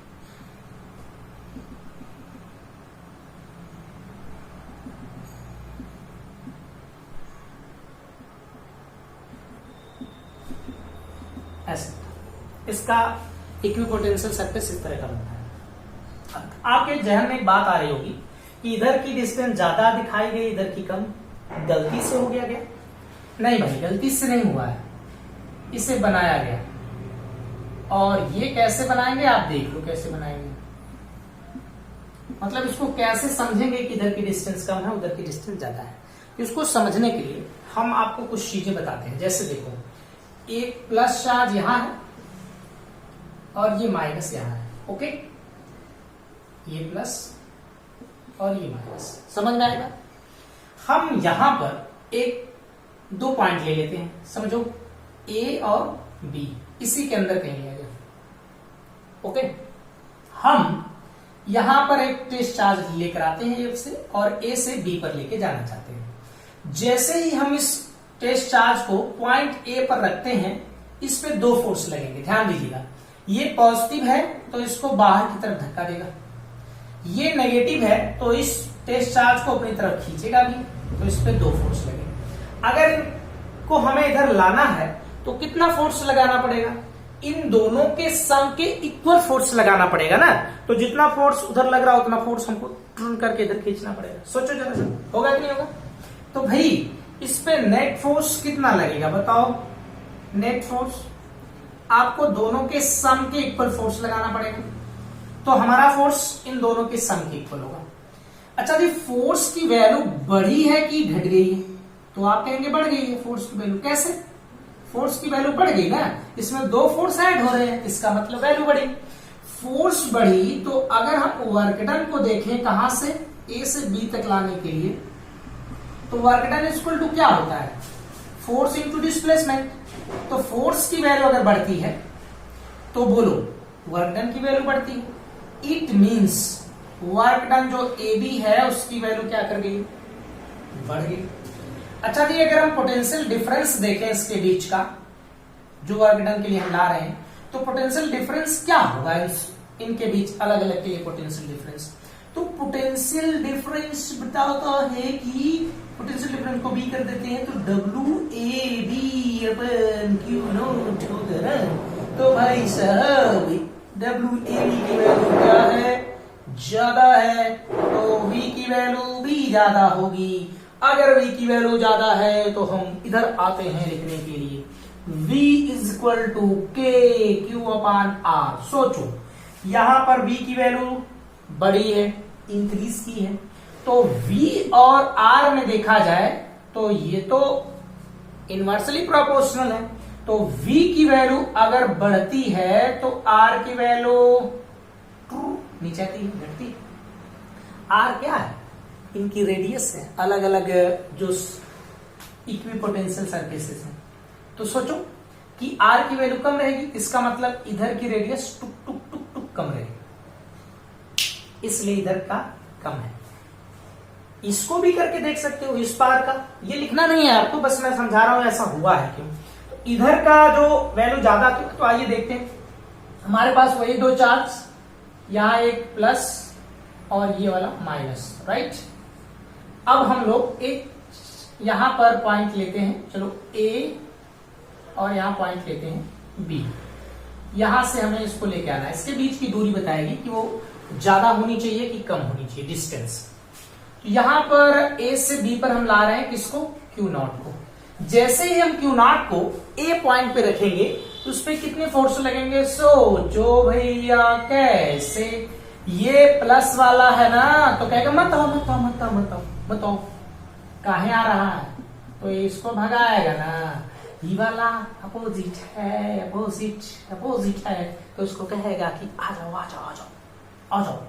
ऐसे इसका इक्विपोटेंशियल सरफेस इस तरह का बनता है। आपके जहन में एक बात आ रही होगी कि इधर की डिस्टेंस ज्यादा दिखाई गई, इधर की कम, गलती से हो गया क्या? नहीं भाई, गलती से नहीं हुआ है, इसे बनाया गया। और ये कैसे बनाएंगे आप देख लो कैसे बनाएंगे। मतलब इसको कैसे समझेंगे कि इधर की डिस्टेंस कम है, उधर की डिस्टेंस ज्यादा है। इसको समझने के लिए हम आपको कुछ चीजें बताते हैं। जैसे देखो, एक प्लस चार्ज यहां है और ये माइनस यहां है। ओके, ये प्लस और ये माइनस, समझ में आएगा? हम यहां पर एक दो पॉइंट ले लेते हैं, समझो ए और बी, इसी के अंदर कहीं लिया गया। ओके, हम यहां पर एक टेस्ट चार्ज लेकर आते हैं एफ से और ए से बी पर लेके जाना चाहते हैं। जैसे ही हम इस टेस्ट चार्ज को पॉइंट ए पर रखते हैं, इस पे दो फोर्स लगेंगे। ध्यान दीजिएगा, ये पॉजिटिव है तो इसको बाहर की तरफ धक्का देगा, ये नेगेटिव है तो इस टेस्ट चार्ज को अपनी तरफ खींचेगा भी, तो इस पे दो फोर्स लगेंगे। अगर इनको हमें इधर लाना है तो कितना फोर्स लगाना पड़ेगा? इन दोनों के सम के इक्वल फोर्स लगाना पड़ेगा ना। तो जितना फोर्स उधर लग रहा उतना फोर्स हमको टर्न करके इधर खींचना पड़ेगा। सोचो जरा सा, होगा कि नहीं होगा? तो भाई इस पे नेट फोर्स कितना लगेगा बताओ? नेट फोर्स आपको दोनों के सम के इक्वल फोर्स लगाना पड़ेगा, तो हमारा फोर्स इन दोनों के सम के इक्वल होगा। अच्छा जी, फोर्स की वैल्यू बढ़ी है कि घट गई है? तो आप कहेंगे बढ़ गई है फोर्स की वैल्यू। कैसे? फोर्स की वैल्यू बढ़ गई ना, इसमें दो फोर्स ऐड हो रहे हैं, इसका मतलब वैल्यू बढ़ी। फोर्स बढ़ी तो अगर हम वर्क डन को देखें कहां से, ए से बी तक लाने के लिए, तो वर्क डन इक्वल टू क्या होता है? Force into displacement. तो फोर्स की वैल्यू अगर बढ़ती है तो बोलो वर्क डन की वैल्यू बढ़ती है। इट मीन्स वर्क डन जो ए बी है उसकी वैल्यू क्या कर गई? बढ़ गई। अच्छा जी, अगर हम पोटेंशियल डिफरेंस देखें इसके बीच का, जो वर्क डन के लिए हम ला रहे हैं, तो पोटेंशियल डिफरेंस क्या होगा इनके बीच अलग अलग के लिए पोटेंशियल डिफरेंस? तो पोटेंशियल डिफरेंस बताता है कि पोटेंशियल डिफरेंस को बी कर देते हैं तो डब्ल्यू ए बी अपन क्यू नॉट होगा। तो भाई साहब डब्ल्यू ए बी की वैल्यू क्या है? ज्यादा है, तो v की वैल्यू भी ज्यादा होगी। अगर v की वैल्यू ज्यादा है तो हम इधर आते हैं लिखने के लिए v इज इक्वल टू के क्यू अपान आर। सोचो यहां पर v की वैल्यू बड़ी है, इंक्रीज की है, तो v और r में देखा जाए तो ये तो इनवर्सली प्रोपोर्शनल है। तो v की वैल्यू अगर बढ़ती है तो r की वैल्यू नीचे आती है, घटती है। r क्या है? इनकी रेडियस है, अलग अलग जो इक्विपोटेंशियल सरफेसेस हैं। तो सोचो कि r की वैल्यू कम रहेगी, इसका मतलब इधर की रेडियस टुक टुक टुक टुक कम रहेगी, इसलिए इधर का कम है। इसको भी करके देख सकते हो, इस पार का। ये लिखना नहीं है आपको, बस मैं समझा रहा हूं ऐसा हुआ है क्यों। तो इधर का जो वैल्यू ज्यादा थी, तो आइए देखते हैं। हमारे पास वही दो चार्ज, यहां एक प्लस और ये वाला माइनस, राइट। अब हम लोग एक यहां पर पॉइंट लेते हैं, चलो ए, और यहां पॉइंट लेते हैं बी। यहां से हमें इसको लेके आना है, इसके बीच की दूरी बताएगी कि वो ज्यादा होनी चाहिए कि कम होनी चाहिए डिस्टेंस। तो यहां पर ए से बी पर हम ला रहे हैं किसको? क्यू नॉट को। जैसे ही हम क्यू नॉट को ए पॉइंट पे रखेंगे तो उस पर कितने फोर्स लगेंगे? सोचो भैया कैसे? ये प्लस वाला है ना, तो कहेगा मत आओ मत आओ मत आओ मत आओ मत आओ, काहे आ रहा है? तो इसको भगाएगा ना। ये वाला अपोजिट है, अपोजिट अपोजिट है, तो उसको कहेगा कि आ जाओ आ जाओ आ जाओ आ जाओ,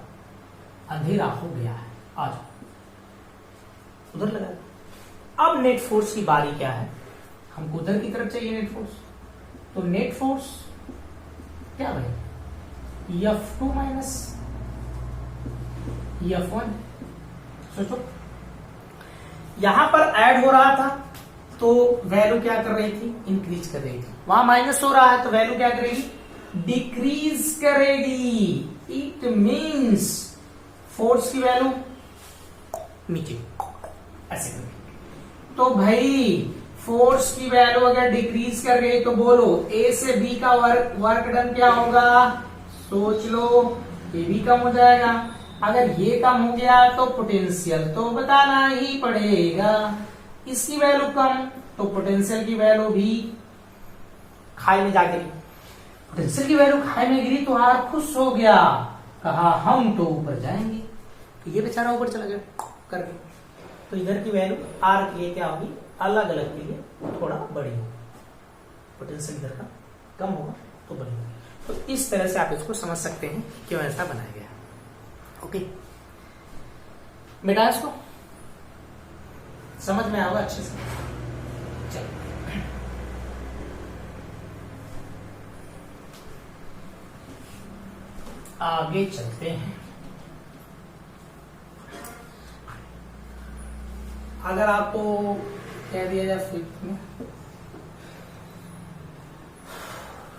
अंधेरा हो गया है, आ जाओ, उधर लगा। अब नेट फोर्स की बारी क्या है? हमको उधर की तरफ चाहिए नेट फोर्स। तो नेट फोर्स क्या भाई? F2 minus F1। सोचो यहां पर ऐड हो रहा था तो वैल्यू क्या कर रही थी? इंक्रीज कर रही थी। वहां माइनस हो रहा है तो वैल्यू क्या करेगी? डिक्रीज करेगी। इट मीन्स फोर्स की वैल्यू नीचे ऐसे करेगी। तो भाई फोर्स की वैल्यू अगर डिक्रीज कर गई तो बोलो ए से बी का वर्क डन क्या होगा, सोच लो, ये भी कम हो जाएगा। अगर ये कम हो गया तो पोटेंशियल तो बताना ही पड़ेगा, इसकी वैल्यू कम तो पोटेंशियल की वैल्यू भी खाई में जाके गिरी। पोटेंशियल की वैल्यू खाई में गिरी तो आर खुश हो गया, कहा हम तो ऊपर जाएंगे, तो ये बेचारा ऊपर चला गया करके। तो इधर की वैल्यू आर के लिए क्या होगी, अलग अलग के लिए थोड़ा बड़ी होगी, पोटेंशियल इधर का कम होगा तो बड़ी होगी। तो इस तरह से आप इसको समझ सकते हैं क्यों ऐसा बनाया गया। ओके, बेटा इसको समझ में आएगा अच्छे से। चलो आगे चलते हैं। अगर आपको कह दिया जाए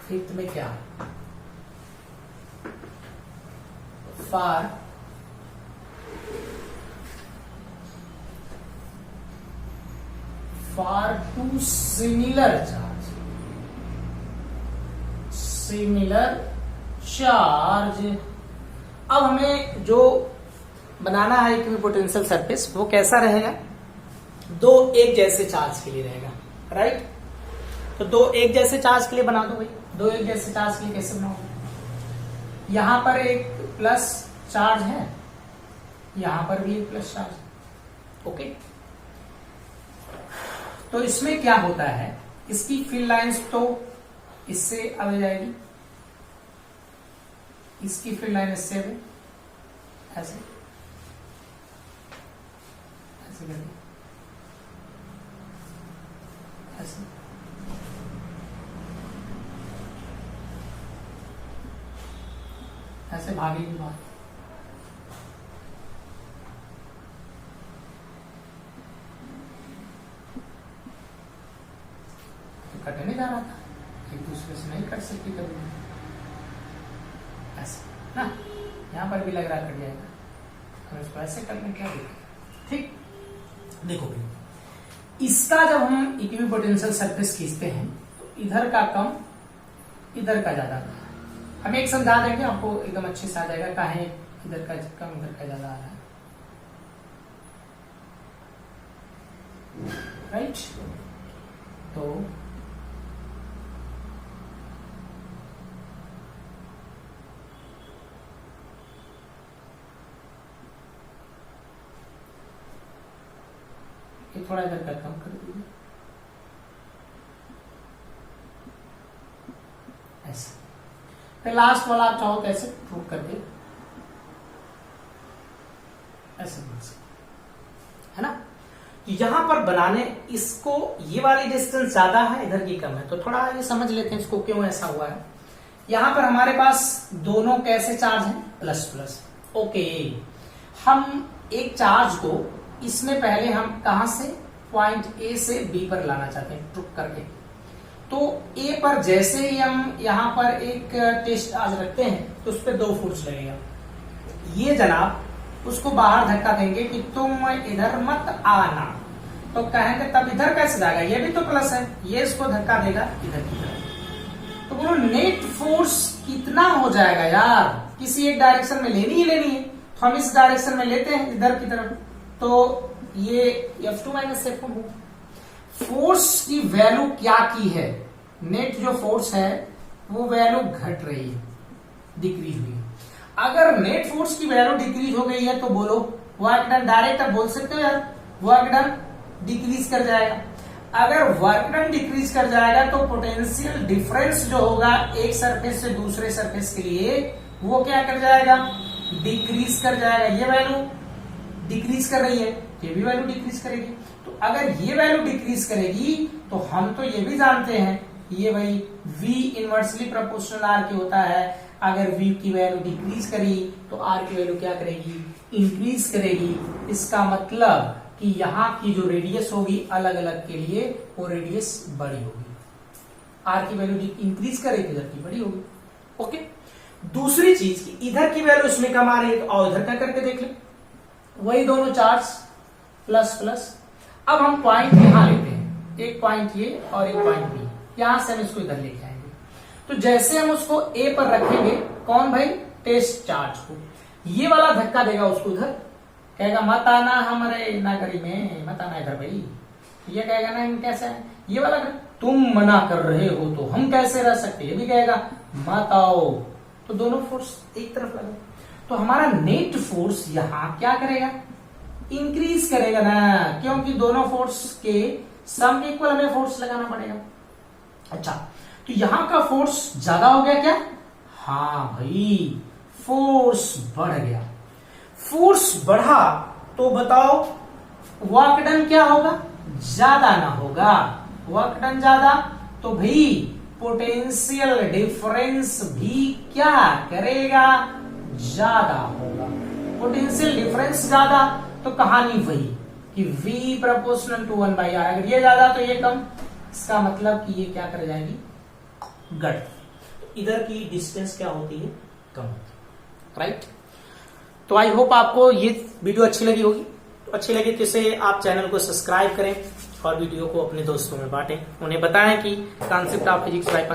फिफ्थ में क्या, फॉर टू सिमिलर चार्ज। अब हमें जो बनाना है इक्विपोटेंशियल सरफेस वो कैसा रहेगा, दो एक जैसे चार्ज के लिए रहेगा, राइट। तो दो एक जैसे चार्ज के लिए बना दो भाई। दो एक जैसे चार्ज के लिए कैसे बनाओगे, यहां पर एक प्लस चार्ज है, यहां पर भी एक प्लस चार्ज है। ओके, तो इसमें क्या होता है, इसकी फील्ड लाइंस तो इससे आ जाएगी, इसकी फील्ड लाइन इससे भी ऐसे ऐसे करेंगे, ऐसे ऐसे भागेगी बात। तो कटने नहीं जा रहा था, एक दूसरे से नहीं कट सकती कभी, ऐसे ना, यहां पर भी लग रहा कट जाएगा, हम इसको ऐसे करने क्या दिक्कत। ठीक, देखो भाई, इसका जब हम इक्विपोटेंशियल सरफेस खींचते हैं तो इधर का कम इधर का ज्यादा, हम एक समझा देंगे आपको एकदम अच्छे से आ जाएगा, काहे इधर का कम इधर का ज्यादा आ रहा है, राइट। तो ये थोड़ा इधर का कम कर दीजिए, ऐसे। फिर लास्ट वाला आप चाहो तो ऐसे प्रूव करके ऐसे बन सकते है ना। यहां पर बनाने इसको, ये वाली डिस्टेंस ज्यादा है, इधर की कम है, तो थोड़ा ये समझ लेते हैं इसको क्यों ऐसा हुआ है। यहां पर हमारे पास दोनों कैसे चार्ज हैं, प्लस प्लस। ओके, हम एक चार्ज को इसमें पहले हम कहां से, पॉइंट ए से बी पर लाना चाहते हैं ट्रुक करके। तो ए पर जैसे ही हम यहां पर एक टेस्ट चार्ज रखते हैं तो उस पर 2 फोर्स लगेगा, ये जनाब उसको बाहर धक्का देंगे कि तुम इधर मत आना, तो कहेंगे तब इधर कैसे जाएगा, ये भी तो प्लस है, ये इसको धक्का देगा इधर की तरफ। तो बोलो नेट फोर्स कितना हो जाएगा यार, किसी एक डायरेक्शन में लेनी ही लेनी है, तो हम इस डायरेक्शन में लेते हैं इधर की तरफ, तो ये F2 माइनस F1 होगा। फोर्स की वैल्यू क्या की है, नेट जो फोर्स है वो वैल्यू घट रही है, डिक्रीज हुई है। अगर नेट फोर्स की वैल्यू डिक्रीज हो गई है तो बोलो वर्क डन, डायरेक्ट आप बोल सकते हो यार वर्क डन डिक्रीज कर जाएगा। अगर वर्क डन डिक्रीज कर जाएगा तो पोटेंशियल डिफरेंस जो होगा एक सरफेस से दूसरे सरफेस के लिए वो क्या कर जाएगा, डिक्रीज कर जाएगा। ये वैल्यू डिक्रीज कर रही है, ये भी वैल्यू डिक्रीज करेगी। तो अगर ये वैल्यू डिक्रीज करेगी तो हम तो ये भी जानते हैं ये भाई V इनवर्सली प्रोपोर्शनल R के होता है। अगर V की वैल्यू डिक्रीज करी तो R की वैल्यू क्या करेगी, इंक्रीज करेगी। इसका मतलब कि यहाँ की जो रेडियस होगी अलग अलग के लिए वो रेडियस बड़ी होगी, R की वैल्यू इंक्रीज करेगी इधर की बड़ी होगी। ओके, दूसरी चीज की इधर की वैल्यू इसमें कम आ रही है तो और इधर क्या करके देख ले, वही दोनों चार्ज प्लस प्लस। अब हम पॉइंट यहां लेते हैं, एक पॉइंट ये और एक पॉइंट बी, यहां से हम इसको इधर लेके आएंगे। तो जैसे हम उसको ए पर रखेंगे, कौन भाई, टेस्ट चार्ज को, ये वाला धक्का देगा उसको उधर, कहेगा मत आना हमारे नगरी में, मत आना इधर भाई। ये कहेगा ना कैसे है ये वाला, तुम मना कर रहे हो तो हम कैसे रह सकते, ये भी कहेगा मत आओ। तो दोनों फोर्स एक तरफ लगे, तो हमारा नेट फोर्स यहां क्या करेगा, इंक्रीज करेगा ना, क्योंकि दोनों फोर्स के सम के इक्वल हमें फोर्स लगाना पड़ेगा। अच्छा, तो यहां का फोर्स ज्यादा हो गया क्या, हाँ भाई फोर्स बढ़ गया। फोर्स बढ़ा तो बताओ वर्क डन क्या होगा, ज्यादा ना होगा, वर्क डन ज्यादा, तो भाई पोटेंशियल डिफरेंस भी क्या करेगा, ज्यादा होगा। पोटेंशियल डिफरेंस ज्यादा तो कहानी वही कि V प्रोपोर्शनल टू 1/r, अगर ये ज्यादा तो ये कम, इसका मतलब कि ये क्या कर जाएगी, घट, इधर की डिस्टेंस क्या होती है, कम, राइट। तो आई होप आपको ये वीडियो अच्छी लगी होगी। तो अच्छी लगी तो इसे आप चैनल को सब्सक्राइब करें और वीडियो को अपने दोस्तों में बांटें, उन्हें बताएं कि कॉन्सेप्ट ऑफ फिजिक्स बाय